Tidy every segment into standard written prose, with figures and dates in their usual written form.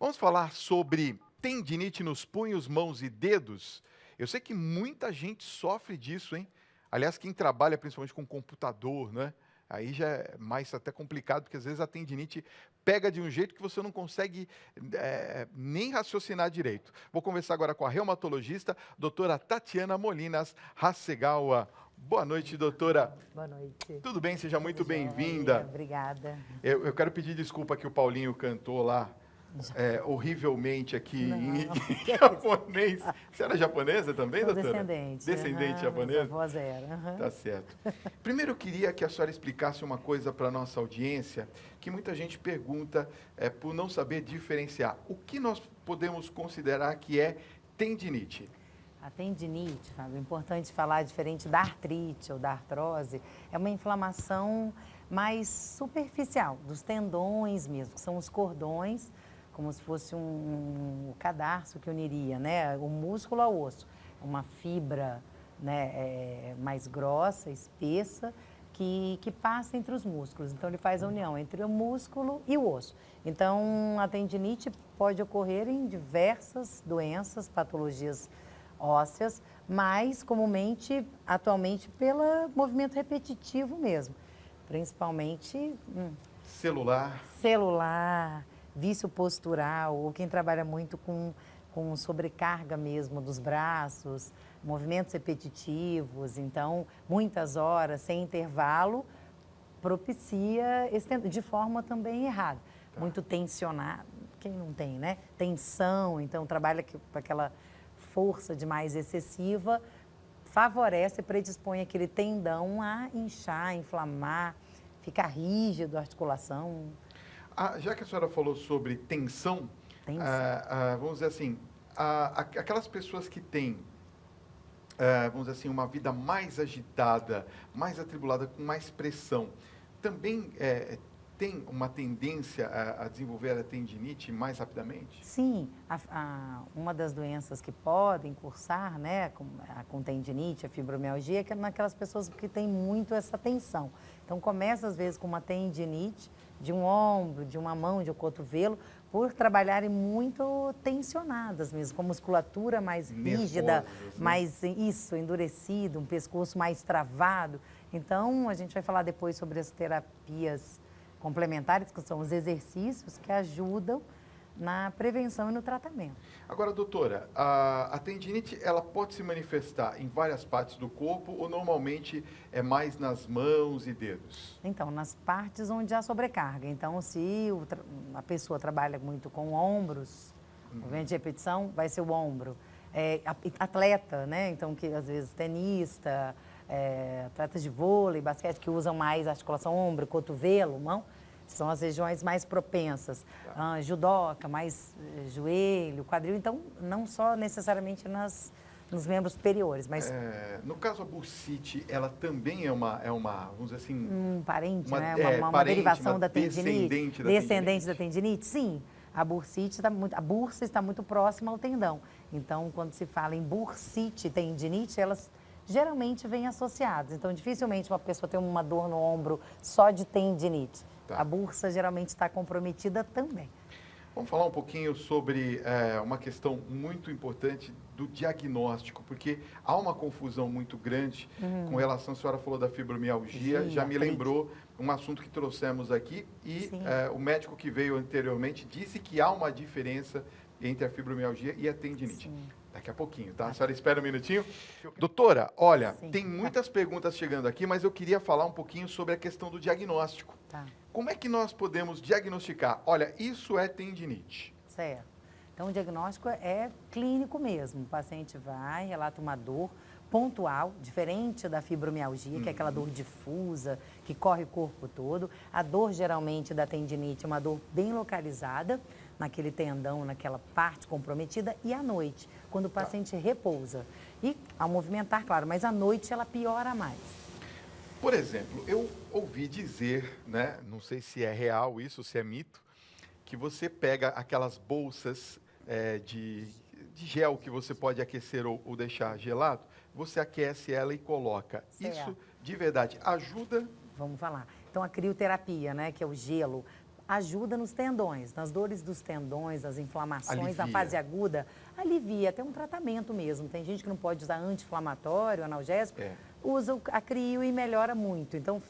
Vamos falar sobre tendinite nos punhos, mãos e dedos? Eu sei que muita gente sofre disso, hein? Aliás, quem trabalha principalmente com computador, né? Aí já é mais até complicado, porque às vezes a tendinite pega de um jeito que você não consegue nem raciocinar direito. Vou conversar agora com a reumatologista, doutora Tatiana Molinas Hasegawa. Boa noite, doutora. Boa noite. Tudo bem? Seja muito Tudo jóia, bem-vinda. obrigada. Eu quero pedir desculpa que o Paulinho cantou lá horrivelmente aqui em Não, que é isso? japonês. Você era japonesa também, Sou doutora? descendente. Descendente Meus japonesa? avós eram. Tá certo. Primeiro eu queria que a senhora explicasse uma coisa para a nossa audiência, que muita gente pergunta por não saber diferenciar. O que nós podemos considerar que é tendinite? A tendinite, Fábio, é importante falar, diferente da artrite ou da artrose, é uma inflamação mais superficial, dos tendões mesmo, que são os cordões, como se fosse um cadarço que uniria, né, o músculo ao osso. Uma fibra, né, mais grossa, espessa, que passa entre os músculos. Então, ele faz a união entre o músculo e o osso. Então, a tendinite pode ocorrer em diversas doenças, patologias ósseas, mas comumente, atualmente, pelo movimento repetitivo mesmo, principalmente celular, vício postural, ou quem trabalha muito com sobrecarga mesmo dos braços, movimentos repetitivos, então, muitas horas, sem intervalo, propicia de forma também errada. Tá. Muito tensionado, quem não tem, né? Tensão, então trabalha com aquela força demais excessiva, favorece e predispõe aquele tendão a inchar, inflamar, ficar rígido a articulação. Já que a senhora falou sobre tensão, vamos dizer assim, aquelas pessoas que têm, vamos dizer assim, uma vida mais agitada, mais atribulada, com mais pressão, também tem uma tendência a desenvolver a tendinite mais rapidamente? Sim, uma das doenças que podem cursar, né, com tendinite, a fibromialgia, é naquelas pessoas que têm muito essa tensão. Então, começa às vezes com uma tendinite de um ombro, de uma mão, de um cotovelo, por trabalharem muito tensionadas mesmo, com a musculatura mais rígida, nervosas, né? mais endurecida, um pescoço mais travado. Então, a gente vai falar depois sobre as terapias complementares, que são os exercícios que ajudam na prevenção e no tratamento. Agora, doutora, a tendinite, ela pode se manifestar em várias partes do corpo ou normalmente é mais nas mãos e dedos? Então, nas partes onde há sobrecarga. Então, se a pessoa trabalha muito com ombros, movimento de repetição, vai ser o ombro. Atleta, né? Então, que às vezes tenista, atletas de vôlei, basquete, que usam mais articulação ombro, cotovelo, mão, são as regiões mais propensas. Judoca, mais joelho, quadril. Então, não só necessariamente nos membros superiores, mas... no caso, a bursite, ela também é uma vamos dizer assim... Um parente, né? Uma parente, derivação uma da tendinite. Descendente da tendinite, sim. A bursite a bursa está muito próxima ao tendão. Então, quando se fala em bursite e tendinite, elas geralmente vêm associadas. Então, dificilmente uma pessoa tem uma dor no ombro só de tendinite. Tá. A bursa geralmente está comprometida também. Vamos falar um pouquinho sobre uma questão muito importante do diagnóstico, porque há uma confusão muito grande com relação, a senhora falou da fibromialgia, já me lembrou um assunto que trouxemos aqui e o médico que veio anteriormente disse que há uma diferença entre a fibromialgia e a tendinite. Sim. Daqui a pouquinho, tá? A senhora espera um minutinho. Doutora, olha, tem muitas perguntas chegando aqui, mas eu queria falar um pouquinho sobre a questão do diagnóstico. Tá. Como é que nós podemos diagnosticar? Olha, isso é tendinite. Certo. Então, o diagnóstico é clínico mesmo. O paciente vai, relata uma dor pontual, diferente da fibromialgia, que é aquela dor difusa, que corre o corpo todo. A dor, geralmente, da tendinite é uma dor bem localizada, naquele tendão, naquela parte comprometida, e à noite, quando o paciente repousa. E ao movimentar, claro, mas à noite ela piora mais. Por exemplo, eu ouvi dizer, né, não sei se é real isso, se é mito, que você pega aquelas bolsas de gel que você pode aquecer ou deixar gelado, você aquece ela e coloca. Certo. Isso, de verdade, ajuda? Vamos falar. Então, a crioterapia, né, que é o gelo, ajuda nos tendões, nas dores dos tendões, nas inflamações, na Alivia. fase aguda, alivia, até um tratamento mesmo. Tem gente que não pode usar anti-inflamatório, analgésico, usa a crio e melhora muito. Então,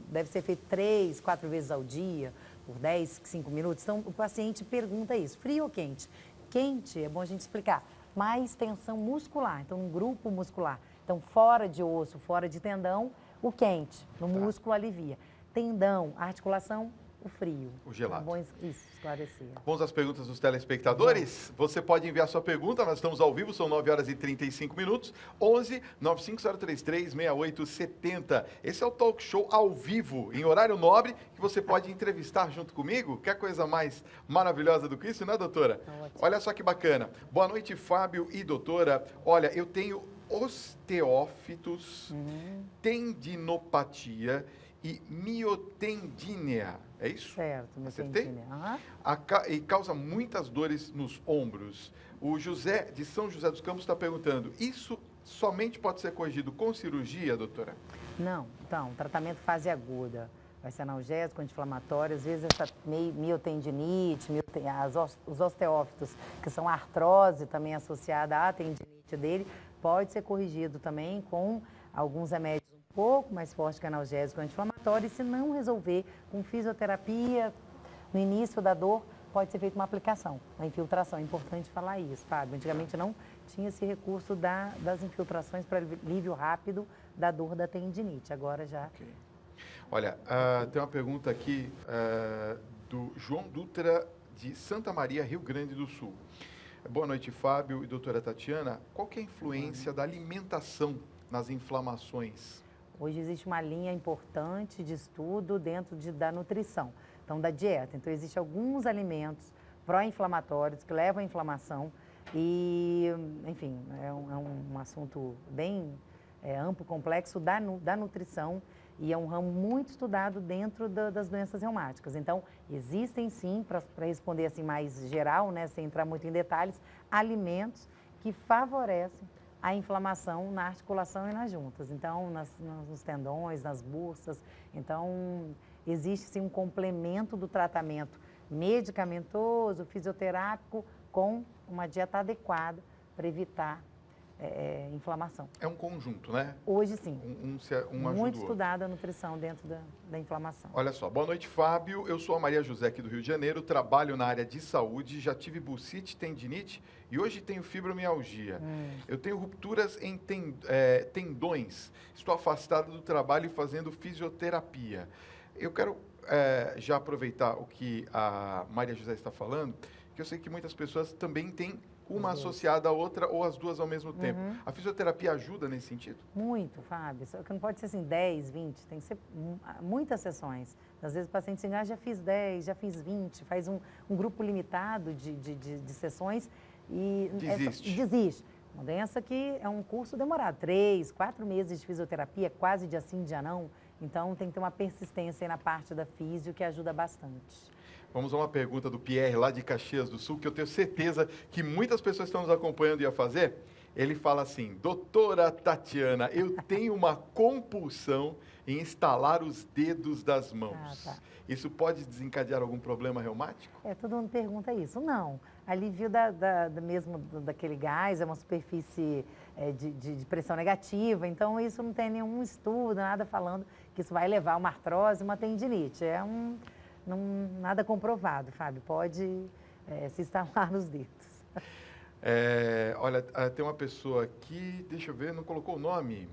deve ser feito 3, 4 vezes ao dia, por 10, 5 minutos. Então, o paciente pergunta isso, frio ou quente? Quente, é bom a gente explicar, mais tensão muscular, então um grupo muscular. Então, fora de osso, fora de tendão, o quente, no músculo alivia. Tendão, articulação, o frio. O gelado. É bom isso, esclarecer. Vamos às perguntas dos telespectadores? Você pode enviar sua pergunta, nós estamos ao vivo, são 9 horas e 35 minutos, 11 95033 6870. Esse é o Talk Show ao vivo, em horário nobre, que você pode entrevistar junto comigo. Quer coisa mais maravilhosa do que isso, né, doutora? Ótimo. Olha só que bacana. Boa noite, Fábio e doutora. Olha, eu tenho osteófitos, tendinopatia e miotendínea. É isso? Certo, Acertei? miotendínea. Aham. E causa muitas dores nos ombros. O José de São José dos Campos está perguntando, isso somente pode ser corrigido com cirurgia, doutora? Não, então, tratamento fase aguda. Vai ser analgésico, anti-inflamatório, às vezes essa miotendinite, os osteófitos, que são artrose também associada à tendinite dele, pode ser corrigido também com alguns remédios um pouco mais fortes que analgésico anti-inflamatório, e se não resolver com fisioterapia, no início da dor, pode ser feita uma aplicação, uma infiltração. É importante falar isso, Fábio. Antigamente não tinha esse recurso das infiltrações para alívio rápido da dor da tendinite, agora já... Okay. Olha, tem uma pergunta aqui do João Dutra, de Santa Maria, Rio Grande do Sul. Boa noite, Fábio e doutora Tatiana. Qual que é a influência da alimentação nas inflamações? Hoje existe uma linha importante de estudo dentro da nutrição, então da dieta. Então, existem alguns alimentos pró-inflamatórios que levam à inflamação e, enfim, é um assunto bem amplo, complexo da nutrição, e é um ramo muito estudado dentro das doenças reumáticas. Então, existem sim, para responder assim mais geral, né, sem entrar muito em detalhes, alimentos que favorecem a inflamação na articulação e nas juntas. Então, nos tendões, nas bursas. Então, existe sim um complemento do tratamento medicamentoso, fisioterápico, com uma dieta adequada para evitar inflamação. É um conjunto, né? Hoje sim. Um ajuda o Muito outro. estudada a nutrição dentro da inflamação. Olha só, boa noite, Fábio. Eu sou a Maria José aqui do Rio de Janeiro, trabalho na área de saúde, já tive bursite, tendinite e hoje tenho fibromialgia. Eu tenho rupturas em tendões, estou afastado do trabalho e fazendo fisioterapia. Eu quero já aproveitar o que a Maria José está falando, que eu sei que muitas pessoas também têm uma associada à outra ou as duas ao mesmo tempo. A fisioterapia ajuda nesse sentido? Muito, Fábio. Só que não pode ser assim 10, 20, tem que ser muitas sessões. Às vezes o paciente diz, já fiz 10, já fiz 20, faz um grupo limitado de sessões e desiste. Uma doença que é um curso demorado, 3, 4 meses de fisioterapia, quase dia sim, dia não. Então tem que ter uma persistência aí na parte da físio que ajuda bastante. Vamos a uma pergunta do Pierre, lá de Caxias do Sul, que eu tenho certeza que muitas pessoas que estão nos acompanhando iam fazer. Ele fala assim, doutora Tatiana, eu tenho uma compulsão em estalar os dedos das mãos. Isso pode desencadear algum problema reumático? Todo mundo pergunta isso. Não. Alívio mesmo daquele gás, é uma superfície de pressão negativa, então isso não tem nenhum estudo, nada falando que isso vai levar a uma artrose, uma tendinite. Nada comprovado, Fábio. Pode se instalar nos dedos. Olha, tem uma pessoa aqui, deixa eu ver, não colocou o nome.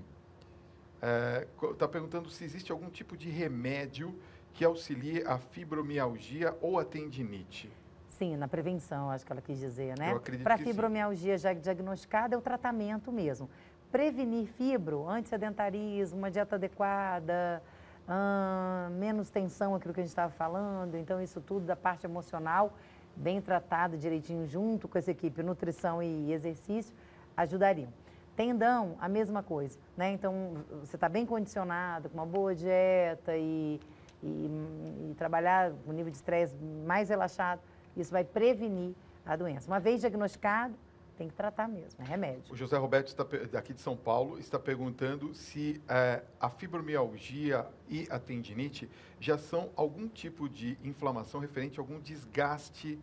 Está perguntando se existe algum tipo de remédio que auxilie a fibromialgia ou a tendinite. Sim, na prevenção, acho que ela quis dizer, né? Eu acredito Para que fibromialgia já diagnosticada, é o tratamento mesmo. Prevenir fibro, antissedentarismo, uma dieta adequada, menos tensão, aquilo que a gente estava falando. Então, isso tudo da parte emocional, bem tratado direitinho junto com essa equipe, nutrição e exercício, ajudariam. Tendão, a mesma coisa, né? Então, você está bem condicionado, com uma boa dieta e trabalhar com nível de estresse mais relaxado, isso vai prevenir a doença. Uma vez diagnosticado, tem que tratar mesmo, é remédio. O José Roberto, daqui de São Paulo, está perguntando se a fibromialgia e a tendinite já são algum tipo de inflamação referente a algum desgaste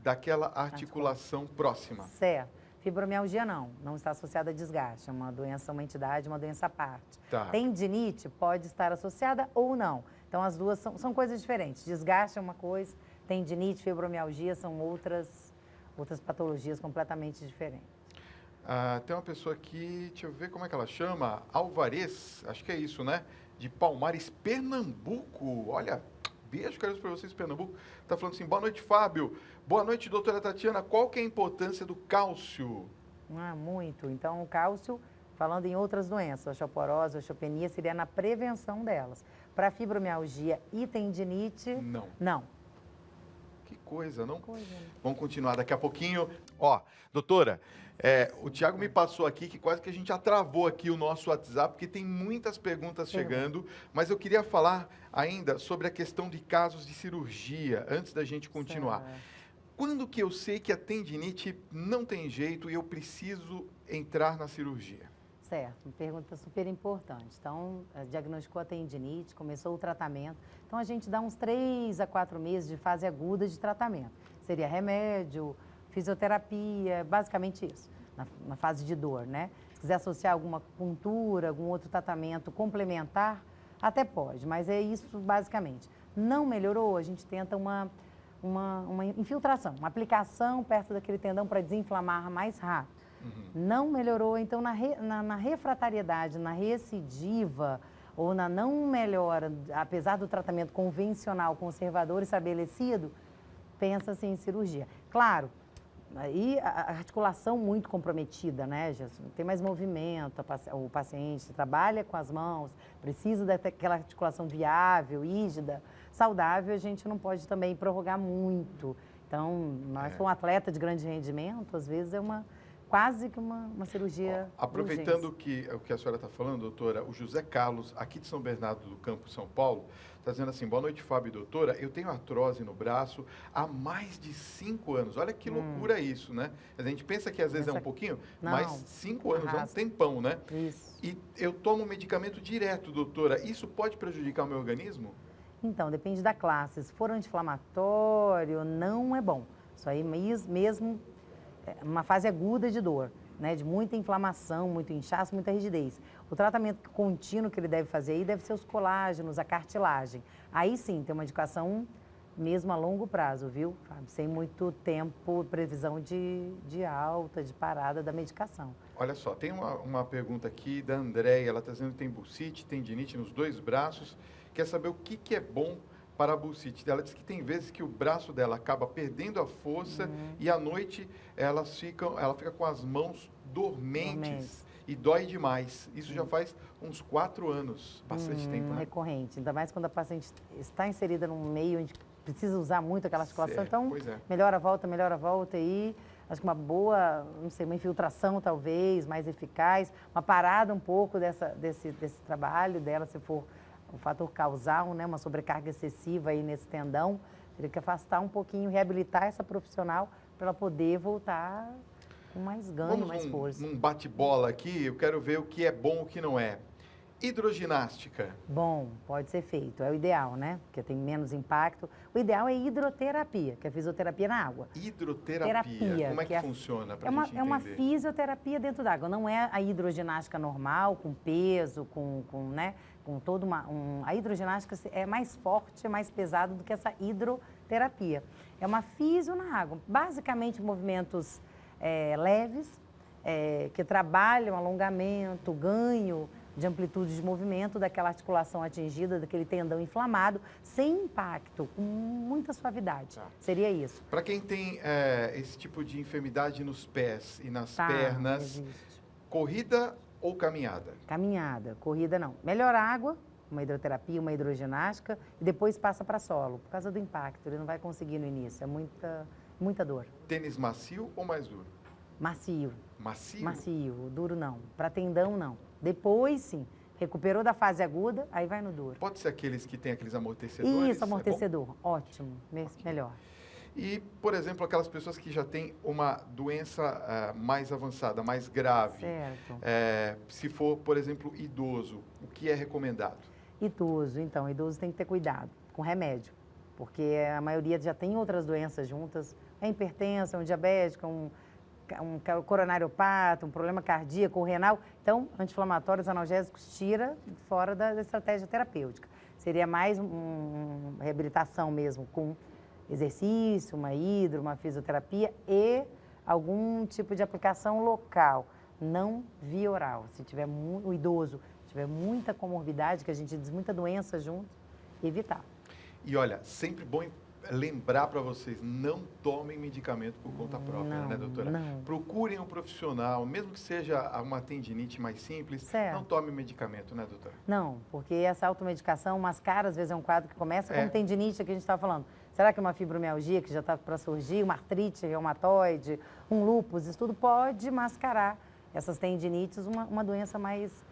daquela articulação próxima. Certo. Fibromialgia não está associada a desgaste, é uma doença, uma entidade, uma doença à parte. Tá. Tendinite pode estar associada ou não. Então, as duas são coisas diferentes. Desgaste é uma coisa, tendinite, fibromialgia são outras patologias completamente diferentes. Tem uma pessoa aqui, deixa eu ver como é que ela chama, Alvarez, acho que é isso, né? De Palmares, Pernambuco. Olha, beijo, carinhos para vocês, Pernambuco. Está falando assim, boa noite, Fábio. Boa noite, doutora Tatiana. Qual que é a importância do cálcio? Muito. Então, o cálcio, falando em outras doenças, osteoporose, osteopenia, seria na prevenção delas. Para fibromialgia e tendinite, não. Que coisa, não? Coisa, né? Vamos continuar daqui a pouquinho. Ó, doutora, o Tiago me passou aqui que quase que a gente já travou aqui o nosso WhatsApp, porque tem muitas perguntas chegando, mas eu queria falar ainda sobre a questão de casos de cirurgia, antes da gente continuar. Certo. Quando que eu sei que a tendinite não tem jeito e eu preciso entrar na cirurgia? Certo, uma pergunta super importante. Então, diagnosticou a tendinite, começou o tratamento. Então, a gente dá uns 3 a 4 meses de fase aguda de tratamento. Seria remédio, fisioterapia, basicamente isso, na fase de dor, né? Se quiser associar alguma acupuntura, algum outro tratamento complementar, até pode, mas é isso basicamente. Não melhorou, a gente tenta uma infiltração, uma aplicação perto daquele tendão para desinflamar mais rápido. Não melhorou, então na refratariedade, na recidiva ou na não melhora, apesar do tratamento convencional, conservador estabelecido, pensa-se em cirurgia. Claro, aí a articulação muito comprometida, né, Jesus? Tem mais movimento, o paciente trabalha com as mãos, precisa daquela articulação viável, rígida, saudável, a gente não pode também prorrogar muito. Então, nós for um atleta de grande rendimento, às vezes é quase que uma cirurgia. Aproveitando o que a senhora está falando, doutora, o José Carlos, aqui de São Bernardo do Campo, São Paulo, está dizendo assim, boa noite, Fábio e doutora, eu tenho artrose no braço há mais de 5 anos. Olha que loucura isso, né? A gente pensa que às vezes é um pouquinho, mas 5 anos é um tempão, né? Isso. E eu tomo medicamento direto, doutora, isso pode prejudicar o meu organismo? Então, depende da classe. Se for anti-inflamatório, não é bom. Isso aí mesmo uma fase aguda de dor, né? De muita inflamação, muito inchaço, muita rigidez. O tratamento contínuo que ele deve fazer aí deve ser os colágenos, a cartilagem. Aí sim, tem uma indicação mesmo a longo prazo, viu? Sem muito tempo, previsão de alta, de parada da medicação. Olha só, tem uma pergunta aqui da Andréia, ela está dizendo que tem bursite, tendinite nos 2 braços, quer saber o que é bom para a bursite. Ela diz que tem vezes que o braço dela acaba perdendo a força e à noite ela fica com as mãos dormentes e dói demais. Isso já faz uns 4 anos, bastante tempo, né? Recorrente, ainda mais quando a paciente está inserida num meio onde precisa usar muito aquela articulação, então melhora a volta e acho que uma boa, não sei, uma infiltração talvez, mais eficaz, uma parada um pouco desse trabalho dela, se for o fator causal, né, uma sobrecarga excessiva aí nesse tendão, teria que afastar um pouquinho, reabilitar essa profissional para ela poder voltar com mais ganho, mais força. Num bate-bola aqui, eu quero ver o que é bom e o que não é. Hidroginástica. Bom, pode ser feito, é o ideal, né? Porque tem menos impacto. O ideal é hidroterapia, que é fisioterapia na água. Hidroterapia, como é que funciona para a gente entender? É uma fisioterapia dentro da água, não é a hidroginástica normal, com peso, né? Com toda a hidroginástica é mais forte, é mais pesada do que essa hidroterapia. É uma fisio na água, basicamente movimentos leves, que trabalham alongamento, ganho de amplitude de movimento daquela articulação atingida, daquele tendão inflamado, sem impacto, com muita suavidade. Seria isso. Para quem tem esse tipo de enfermidade nos pés e nas pernas, corrida ou caminhada? Caminhada, corrida não. Melhor água, uma hidroterapia, uma hidroginástica, e depois passa para solo, por causa do impacto. Ele não vai conseguir no início, é muita dor. Tênis macio ou mais duro? Macio. Macio? Macio, duro não. Para tendão, não. Depois, sim. Recuperou da fase aguda, aí vai no duro. Pode ser aqueles que tem aqueles amortecedores? Isso, amortecedor. Ótimo. Melhor. E, por exemplo, aquelas pessoas que já têm uma doença mais avançada, mais grave. Certo. Se for, por exemplo, idoso, o que é recomendado? Idoso, então, idoso tem que ter cuidado com remédio, porque a maioria já tem outras doenças juntas, é hipertensa, um diabético, um coronariopata, um problema cardíaco, renal. Então, anti-inflamatórios, analgésicos, tira fora da estratégia terapêutica. Seria mais uma reabilitação mesmo, com exercício, uma hidro, uma fisioterapia e algum tipo de aplicação local, não via oral. Se tiver o idoso tiver muita comorbidade, que a gente diz muita doença junto, evitar. E olha, sempre bom lembrar para vocês, não tomem medicamento por conta própria, Não, né, doutora? não. Procurem um profissional, mesmo que seja uma tendinite mais simples, Certo. não tome medicamento, né, doutora? Não, porque essa automedicação mascara, às vezes é um quadro que começa como É. tendinite, que a gente estava falando. Será que é uma fibromialgia que já está para surgir, uma artrite reumatoide, um lúpus? Isso tudo pode mascarar essas tendinites, uma doença mais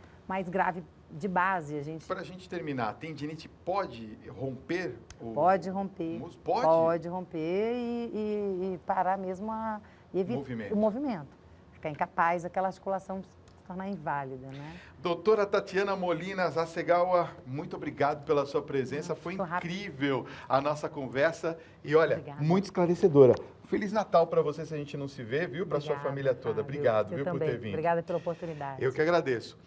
grave de base. Para a gente terminar, a tendinite pode romper Pode romper. músculo? Pode? Pode romper e parar mesmo Movimento. o movimento. Ficar incapaz, aquela articulação se tornar inválida, né? Doutora Tatiana Molinas Hasegawa, muito obrigado pela sua presença. Foi ficou rápido. incrível a nossa conversa e, olha, Obrigada. muito esclarecedora. Feliz Natal para você se a gente não se vê, viu? Para sua Obrigada, família toda. Fábio. Obrigado, Eu viu, por também. ter vindo. Obrigada pela oportunidade. Eu que agradeço.